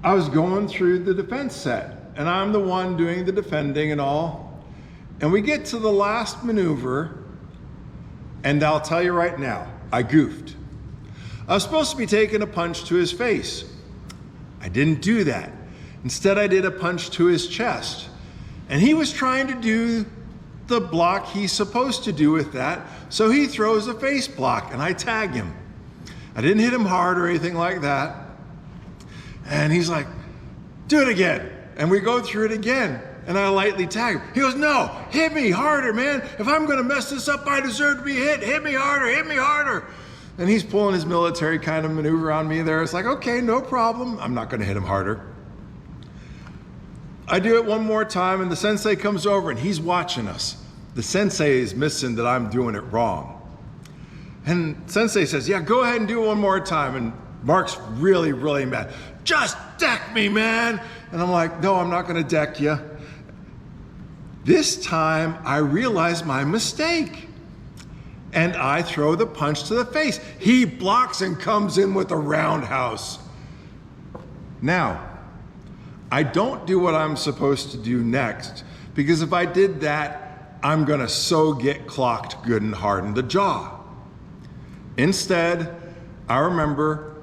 I was going through the defense set, and I'm the one doing the defending and all. And we get to the last maneuver, and I'll tell you right now, I goofed. I was supposed to be taking a punch to his face. I didn't do that. Instead, I did a punch to his chest. And he was trying to do the block he's supposed to do with that, so he throws a face block, and I tag him. I didn't hit him hard or anything like that. And he's like, do it again. And we go through it again. And I lightly tag him. He goes, no, hit me harder, man. If I'm gonna mess this up, I deserve to be hit. Hit me harder, hit me harder. And he's pulling his military kind of maneuver on me there. It's like, okay, no problem. I'm not gonna hit him harder. I do it one more time, and the sensei comes over and he's watching us. The sensei is missing that I'm doing it wrong. And sensei says, yeah, go ahead and do it one more time. And Mark's really, really mad. Just deck me, man. And I'm like, no, I'm not gonna deck you. This time I realize my mistake. And I throw the punch to the face. He blocks and comes in with a roundhouse. Now, I don't do what I'm supposed to do next, because if I did that, I'm gonna so get clocked good and hard in the jaw. Instead, I remember,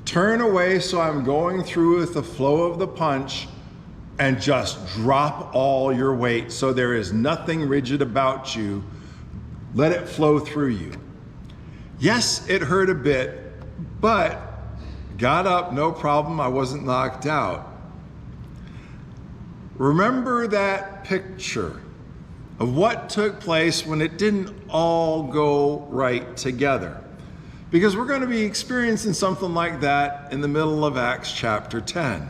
turn away so I'm going through with the flow of the punch, and just drop all your weight so there is nothing rigid about you. Let it flow through you. Yes, it hurt a bit, but got up, no problem. I wasn't knocked out. Remember that picture of what took place when it didn't all go right together, because we're going to be experiencing something like that in the middle of Acts chapter 10.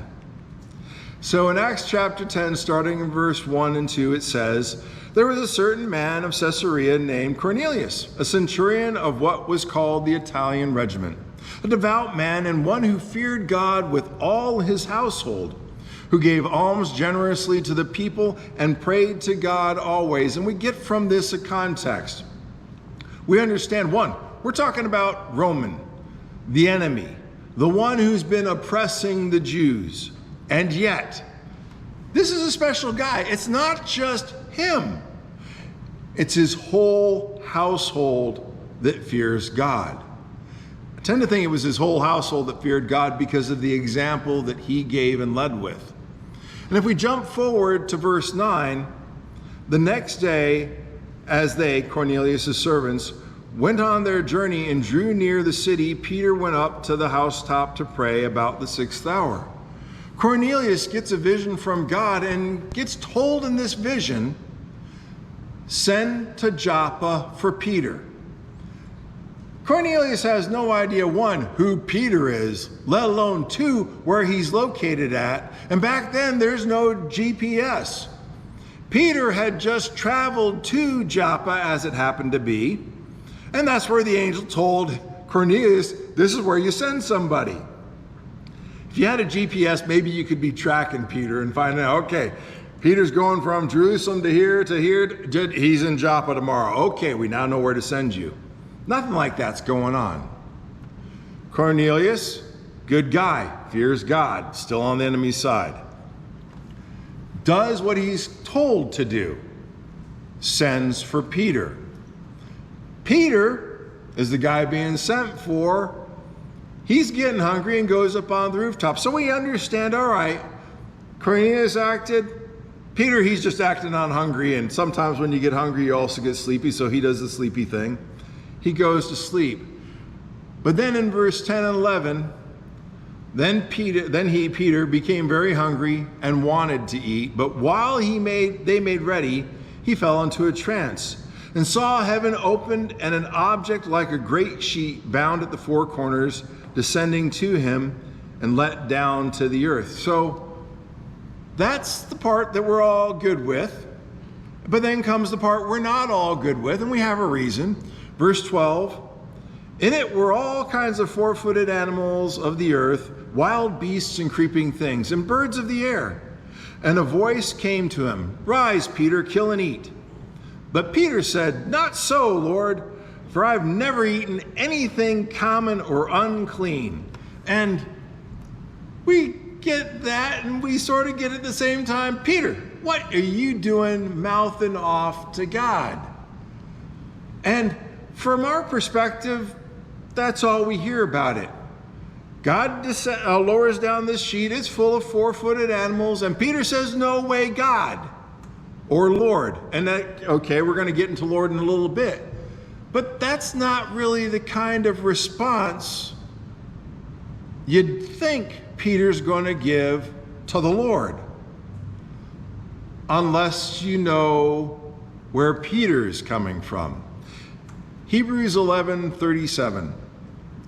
So in Acts chapter 10, starting in verse 1 and 2, it says, there was a certain man of Caesarea named Cornelius, a centurion of what was called the Italian regiment, a devout man and one who feared God with all his household, who gave alms generously to the people and prayed to God always. And we get from this a context. We understand, one, we're talking about Roman, the enemy, the one who's been oppressing the Jews. And yet, this is a special guy. It's not just him. It's his whole household that fears God. I tend to think it was his whole household that feared God because of the example that he gave and led with. And if we jump forward to verse 9, the next day, as they, Cornelius' servants, went on their journey and drew near the city, Peter went up to the housetop to pray about the 6th hour. Cornelius gets a vision from God and gets told in this vision, send to Joppa for Peter. Cornelius has no idea, one, who Peter is, let alone two, where he's located at. And back then, there's no GPS. Peter had just traveled to Joppa, as it happened to be. And that's where the angel told Cornelius, this is where you send somebody. If you had a GPS, maybe you could be tracking Peter and find out, okay, Peter's going from Jerusalem to here, he's in Joppa tomorrow. Okay, we now know where to send you. Nothing like that's going on. Cornelius, good guy, fears God, still on the enemy's side. Does what he's told to do, sends for Peter. Peter is the guy being sent for. He's getting hungry and goes up on the rooftop. So we understand, all right, Cornelius acted. Peter, he's just acting on hungry, and sometimes when you get hungry, you also get sleepy, so he does the sleepy thing. He goes to sleep. But then in verse 10 and 11, Peter became very hungry and wanted to eat, but while they made ready, he fell into a trance and saw heaven opened and an object like a great sheet bound at the four corners descending to him and let down to the earth. So that's the part that we're all good with. But then comes the part we're not all good with, and we have a reason. Verse 12, in it were all kinds of four-footed animals of the earth, wild beasts and creeping things, and birds of the air. And a voice came to him, rise, Peter, kill and eat. But Peter said, not so, Lord, for I've never eaten anything common or unclean. And we get that, and we sort of get at the same time, Peter, what are you doing mouthing off to God? And from our perspective, that's all we hear about it. God lowers down this sheet. It's full of four-footed animals. And Peter says, no way, God or Lord. And that, okay, we're going to get into Lord in a little bit. But that's not really the kind of response you'd think Peter's going to give to the Lord. Unless you know where Peter's coming from. Hebrews 11:37.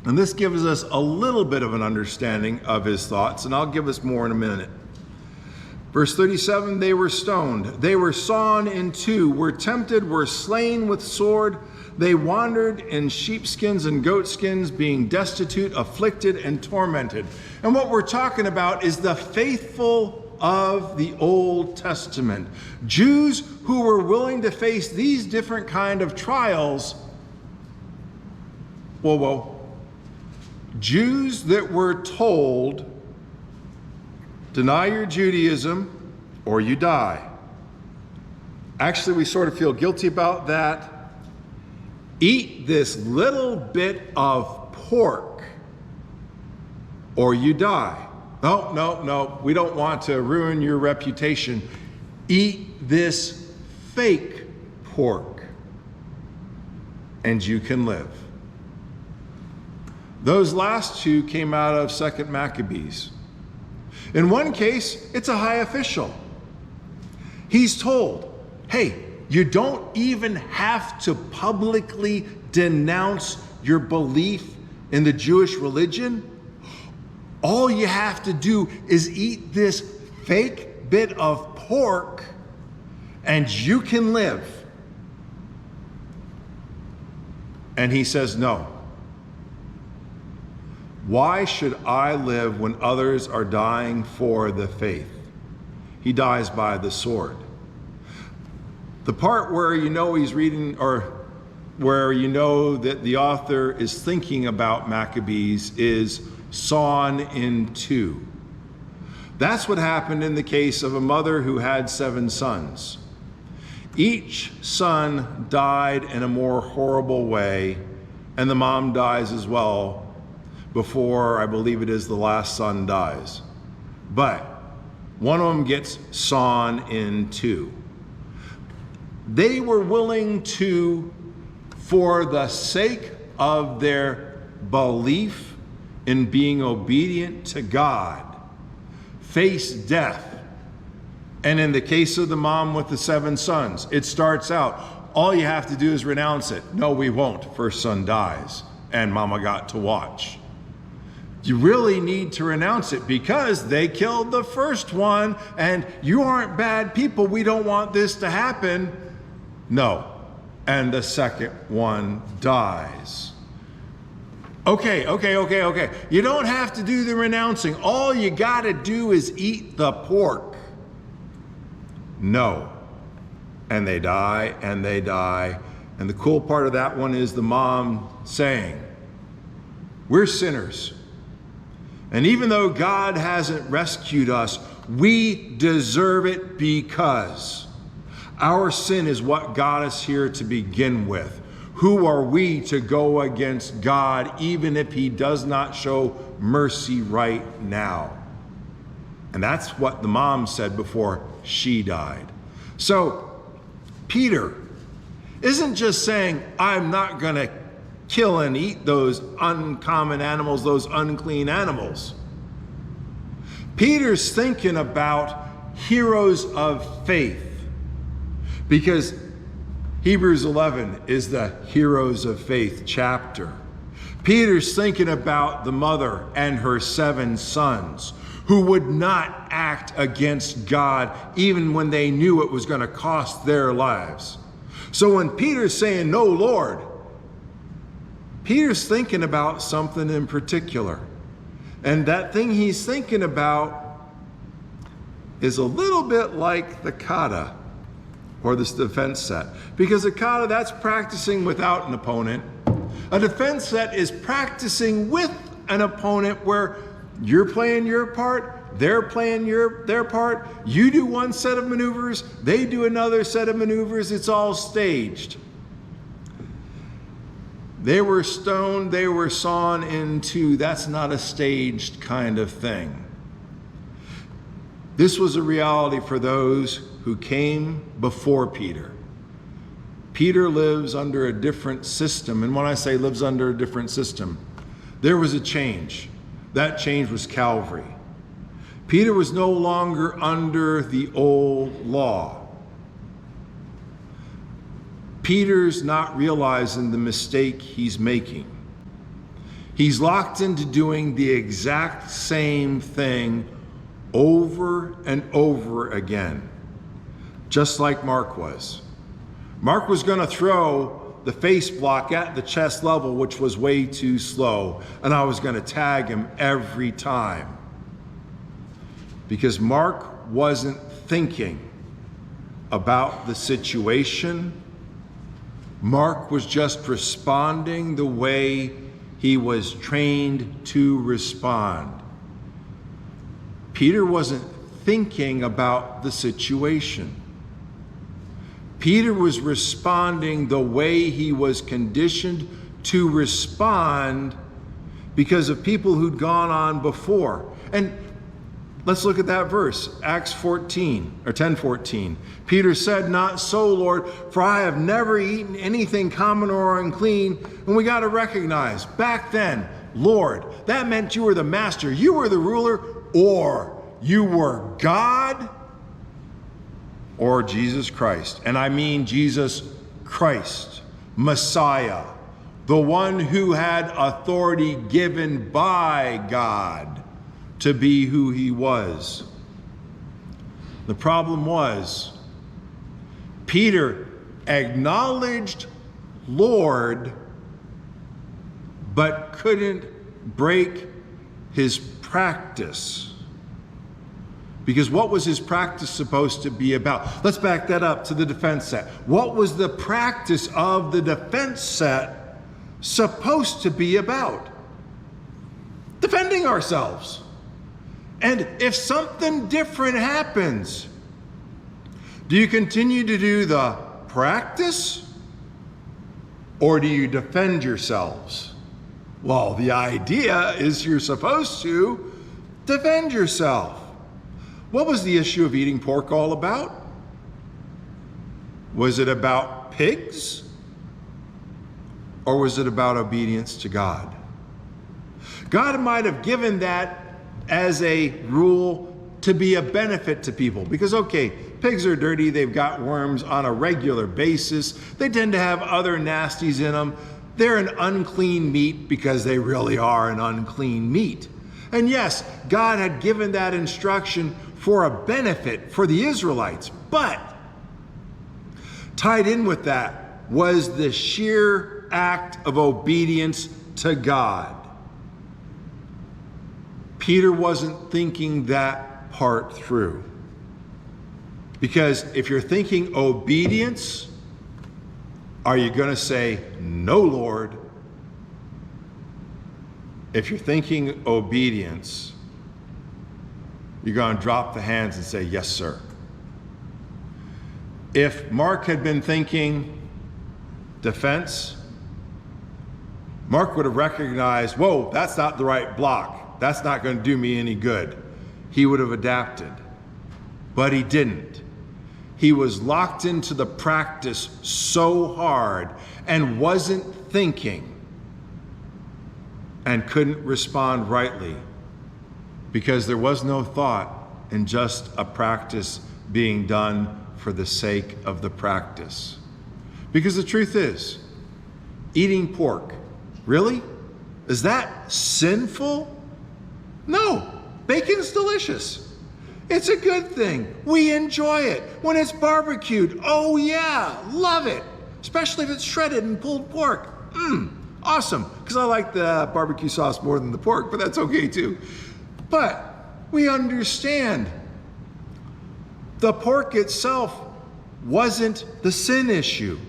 And this gives us a little bit of an understanding of his thoughts, and I'll give us more in a minute. Verse 37, they were stoned, they were sawn in two, were tempted, were slain with sword. They wandered in sheepskins and goatskins, being destitute, afflicted, and tormented. And what we're talking about is the faithful of the Old Testament. Jews who were willing to face these different kind of trials. Whoa. Jews that were told, deny your Judaism or you die. Actually, we sort of feel guilty about that. Eat this little bit of pork or you die. No, we don't want to ruin your reputation. Eat this fake pork and you can live. Those last two came out of 2 Maccabees. In one case, it's a high official. He's told, hey, you don't even have to publicly denounce your belief in the Jewish religion. All you have to do is eat this fake bit of pork and you can live. And he says, no. Why should I live when others are dying for the faith? He dies by the sword. The part where you know he's reading, or where you know that the author is thinking about Maccabees, is sawn in two. That's what happened in the case of a mother who had 7 sons. Each son died in a more horrible way, and the mom dies as well before, I believe it is, the last son dies. But one of them gets sawn in two. They were willing to, for the sake of their belief in being obedient to God, face death. And in the case of the mom with the 7 sons, it starts out, all you have to do is renounce it. No, we won't. First son dies, and mama got to watch. You really need to renounce it because they killed the first one and you aren't bad people. We don't want this to happen. No. And the second one dies. Okay. You don't have to do the renouncing. All you got to do is eat the pork. No. And they die and they die. And the cool part of that one is the mom saying, we're sinners. And even though God hasn't rescued us, we deserve it because our sin is what got us here to begin with. Who are we to go against God even if he does not show mercy right now? And that's what the mom said before she died. So Peter isn't just saying, I'm not going to kill and eat those uncommon animals, those unclean animals. Peter's thinking about heroes of faith because Hebrews 11 is the heroes of faith chapter. Peter's thinking about the mother and her 7 sons who would not act against God even when they knew it was going to cost their lives. So when Peter's saying, no, Lord, Peter's thinking about something in particular. And that thing he's thinking about is a little bit like the kata, or this defense set. Because a kata, that's practicing without an opponent. A defense set is practicing with an opponent where you're playing your part they're playing their part. You do one set of maneuvers, they do another set of maneuvers. It's all staged. They were stoned, they were sawn in two. That's not a staged kind of thing. This was a reality for those who came before Peter. Peter lives under a different system. And when I say lives under a different system, there was a change. That change was Calvary. Peter was no longer under the old law. Peter's not realizing the mistake he's making. He's locked into doing the exact same thing over and over again, just like Mark was. Mark was going to throw the face block at the chest level, which was way too slow, and I was going to tag him every time. Because Mark wasn't thinking about the situation. Mark was just responding the way he was trained to respond. Peter wasn't thinking about the situation. Peter was responding the way he was conditioned to respond because of people who'd gone on before. And let's look at that verse, Acts 14 or 10:14. Peter said, "Not so, Lord, for I have never eaten anything common or unclean." And we got to recognize back then, Lord, that meant you were the master, you were the ruler, or you were God or Jesus Christ. And I mean Jesus Christ, Messiah, the one who had authority given by God to be who he was. The problem was, Peter acknowledged Lord, but couldn't break his practice. Because what was his practice supposed to be about? Let's back that up to the defense set. What was the practice of the defense set supposed to be about? Defending ourselves. And if something different happens, do you continue to do the practice or do you defend yourselves? Well, the idea is you're supposed to defend yourself. What was the issue of eating pork all about? Was it about pigs? Or was it about obedience to God? God might have given that as a rule to be a benefit to people. Because, okay, pigs are dirty, they've got worms on a regular basis, they tend to have other nasties in them. They're an unclean meat because they really are an unclean meat. And yes, God had given that instruction for a benefit for the Israelites, but tied in with that was the sheer act of obedience to God. Peter wasn't thinking that part through. Because if you're thinking obedience, are you going to say, "No, Lord"? If you're thinking obedience, you're going to drop the hands and say, "Yes, sir." If Mark had been thinking defense, Mark would have recognized, whoa, that's not the right block. That's not going to do me any good. He would have adapted. But he didn't. He was locked into the practice so hard and wasn't thinking and couldn't respond rightly because there was no thought in just a practice being done for the sake of the practice. Because the truth is, eating pork, really? Is that sinful? No, bacon's delicious. It's a good thing. We enjoy it. When it's barbecued, oh yeah, love it. Especially if it's shredded and pulled pork. Awesome, because I like the barbecue sauce more than the pork, but that's okay too. But we understand the pork itself wasn't the sin issue.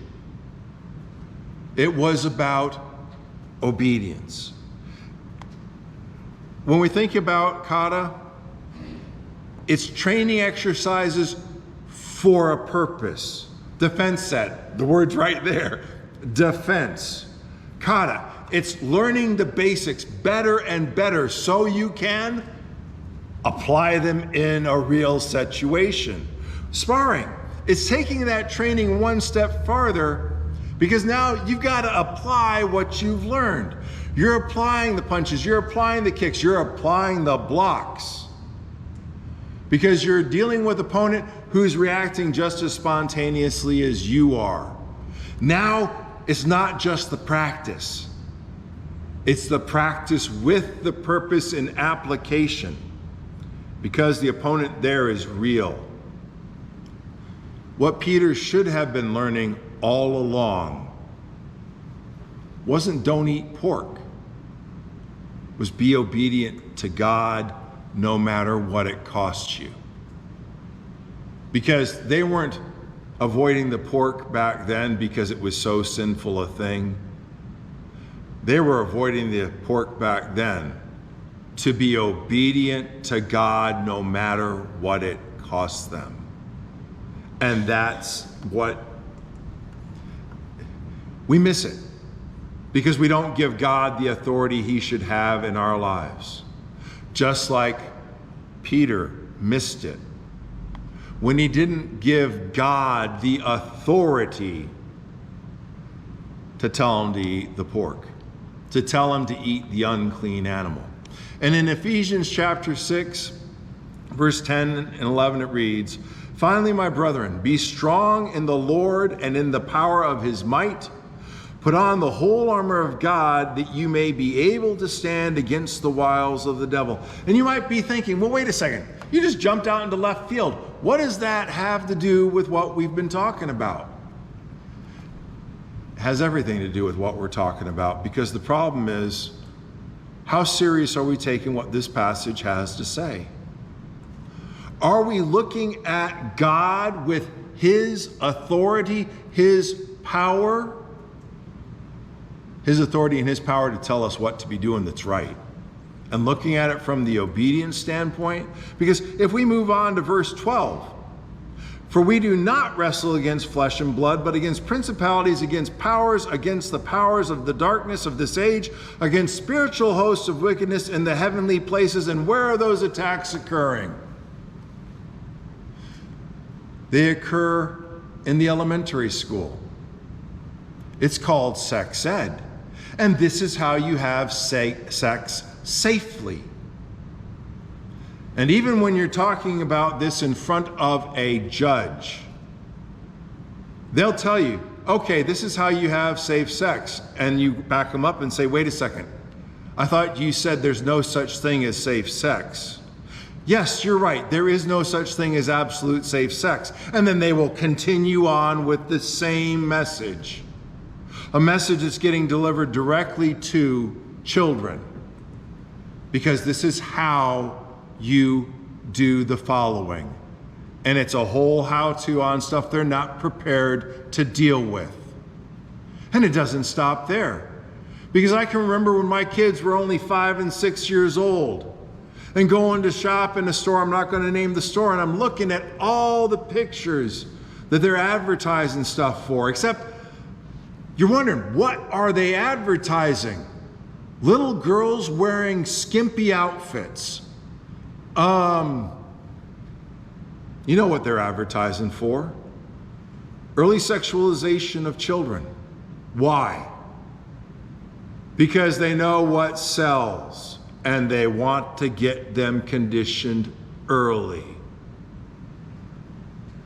It was about obedience. When we think about Kata, It's training exercises for a purpose. Defense set, the word's right there. Defense. Kata, it's learning the basics better and better so you can apply them in a real situation. Sparring, it's taking that training one step farther because now you've got to apply what you've learned. You're applying the punches, you're applying the kicks, you're applying the blocks. Because you're dealing with an opponent who's reacting just as spontaneously as you are. Now, it's not just the practice. It's the practice with the purpose and application. Because the opponent there is real. What Peter should have been learning all along wasn't don't eat pork. It was be obedient to God no matter what it costs you. Because they weren't avoiding the pork back then because it was so sinful a thing. They were avoiding the pork back then to be obedient to God no matter what it costs them. And that's what we miss it because we don't give God the authority he should have in our lives. Just like Peter missed it when he didn't give God the authority to tell him to eat the pork, to tell him to eat the unclean animal. And in Ephesians chapter 6, verse 10 and 11, it reads, "Finally, my brethren, be strong in the Lord and in the power of his might. Put on the whole armor of God that you may be able to stand against the wiles of the devil." And you might be thinking, well, wait a second. You just jumped out into left field. What does that have to do with what we've been talking about? It has everything to do with what we're talking about, because the problem is, how serious are we taking what this passage has to say? Are we looking at God with his authority, his power? His authority and his power to tell us what to be doing that's right. And looking at it from the obedience standpoint. Because if we move on to verse 12, "For we do not wrestle against flesh and blood, but against principalities, against powers, against the powers of the darkness of this age, against spiritual hosts of wickedness in the heavenly places." And where are those attacks occurring? They occur in the elementary school. It's called sex ed. And this is how you have sex safely. And even when you're talking about this in front of a judge, they'll tell you, okay, this is how you have safe sex. And you back them up and say, wait a second. I thought you said there's no such thing as safe sex. Yes, you're right. There is no such thing as absolute safe sex. And then they will continue on with the same message. A message that's getting delivered directly to children. Because this is how you do the following. And it's a whole how-to on stuff they're not prepared to deal with. And it doesn't stop there. Because I can remember when my kids were only 5 and 6 years old and going to shop in a store, I'm not going to name the store, and I'm looking at all the pictures that they're advertising stuff for, except you're wondering, what are they advertising? Little girls wearing skimpy outfits. You know what they're advertising for? Early sexualization of children. Why? Because they know what sells and they want to get them conditioned early.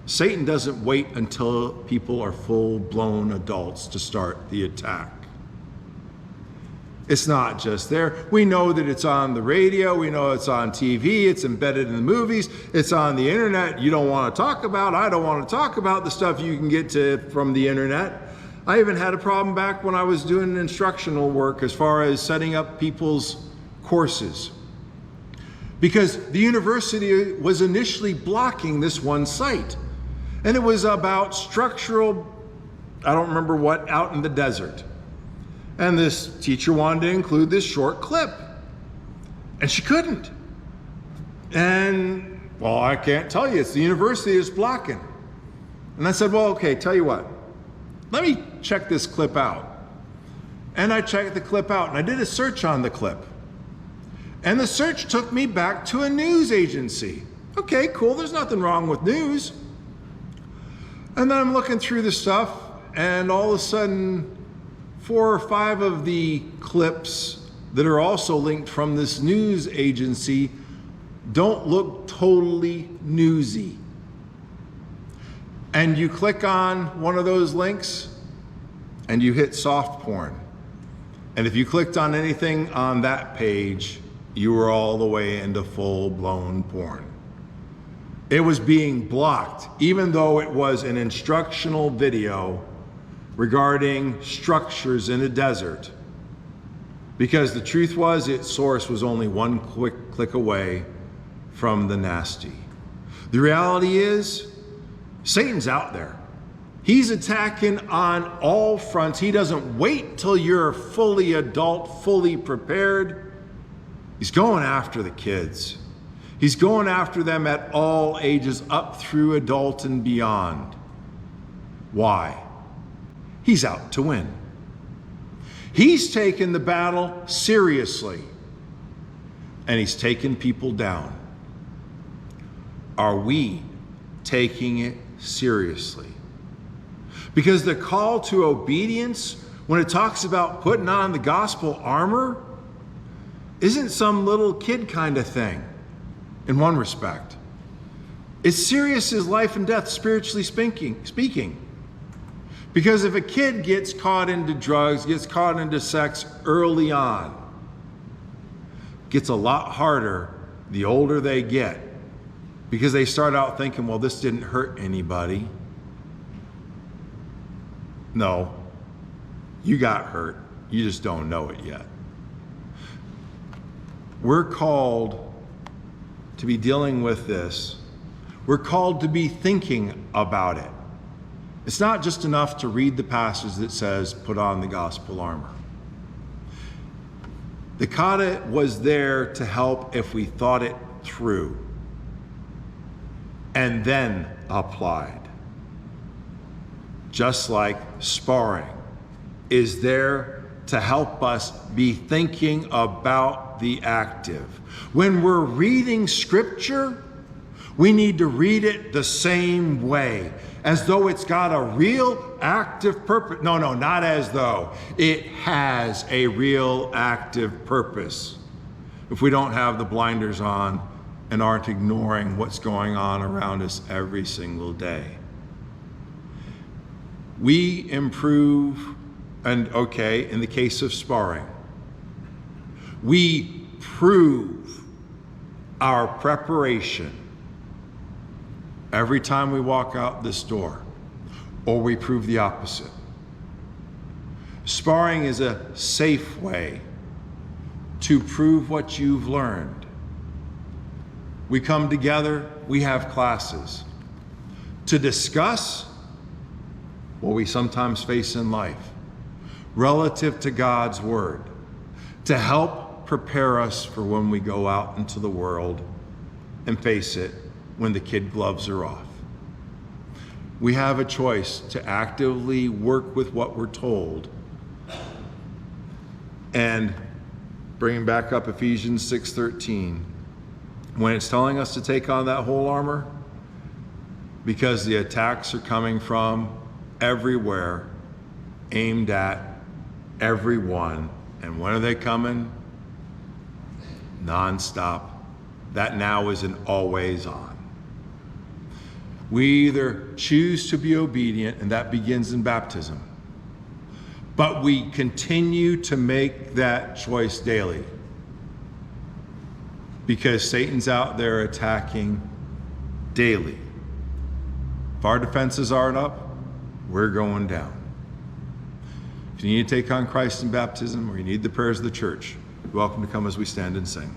Satan doesn't wait until people are full-blown adults to start the attack. It's not just there. We know that it's on the radio. We know it's on TV. It's embedded in the movies. It's on the internet. You don't want to talk about. I don't want to talk about the stuff you can get to from the internet. I even had a problem back when I was doing instructional work as far as setting up people's courses. Because the university was initially blocking this one site. And it was about structural, I don't remember what, out in the desert. And this teacher wanted to include this short clip. And she couldn't. And Well, I can't tell you. It's the university is blocking. And I said, well, okay, tell you what. Let me check this clip out. And I checked the clip out, and I did a search on the clip. And the search took me back to a news agency. Okay, cool, there's nothing wrong with news. And then I'm looking through the stuff, and all of a sudden, 4 or 5 of the clips that are also linked from this news agency don't look totally newsy. And you click on one of those links and you hit soft porn. And if you clicked on anything on that page, you were all the way into full-blown porn. It was being blocked, even though it was an instructional video regarding structures in a desert. Because the truth was, its source was only one quick click away from the nasty. The reality is, Satan's out there. He's attacking on all fronts. He doesn't wait till you're fully adult, fully prepared. He's going after the kids. He's going after them at all ages, up through adult and beyond. Why? He's out to win. He's taken the battle seriously, and he's taken people down. Are we taking it seriously? Because the call to obedience, when it talks about putting on the gospel armor, isn't some little kid kind of thing, in one respect. It's serious as life and death, spiritually speaking. Because if a kid gets caught into drugs, gets caught into sex early on, it gets a lot harder the older they get. Because they start out thinking, well, this didn't hurt anybody. No, you got hurt. You just don't know it yet. We're called to be dealing with this. We're called to be thinking about it. It's not just enough to read the passage that says, put on the gospel armor. The Kata was there to help if we thought it through and then applied. Just like sparring is there to help us be thinking about the active. When we're reading scripture, we need to read it the same way, as though it's got a real active purpose. No, not as though. It has a real active purpose. If we don't have the blinders on and aren't ignoring what's going on around us every single day. We improve, and okay, in the case of sparring, we prove our preparation every time we walk out this door, or we prove the opposite. Sparring is a safe way to prove what you've learned. We come together, we have classes to discuss what we sometimes face in life relative to God's word, to help prepare us for when we go out into the world and face it when the kid gloves are off. We have a choice to actively work with what we're told. And bringing back up Ephesians 6:13, when it's telling us to take on that whole armor, because the attacks are coming from everywhere, aimed at everyone. And when are they coming? Nonstop. That now is an always on. We either choose to be obedient, and that begins in baptism, but we continue to make that choice daily, because Satan's out there attacking daily. If our defenses aren't up, we're going down. If you need to take on Christ in baptism, or you need the prayers of the church, you're welcome to come as we stand and sing.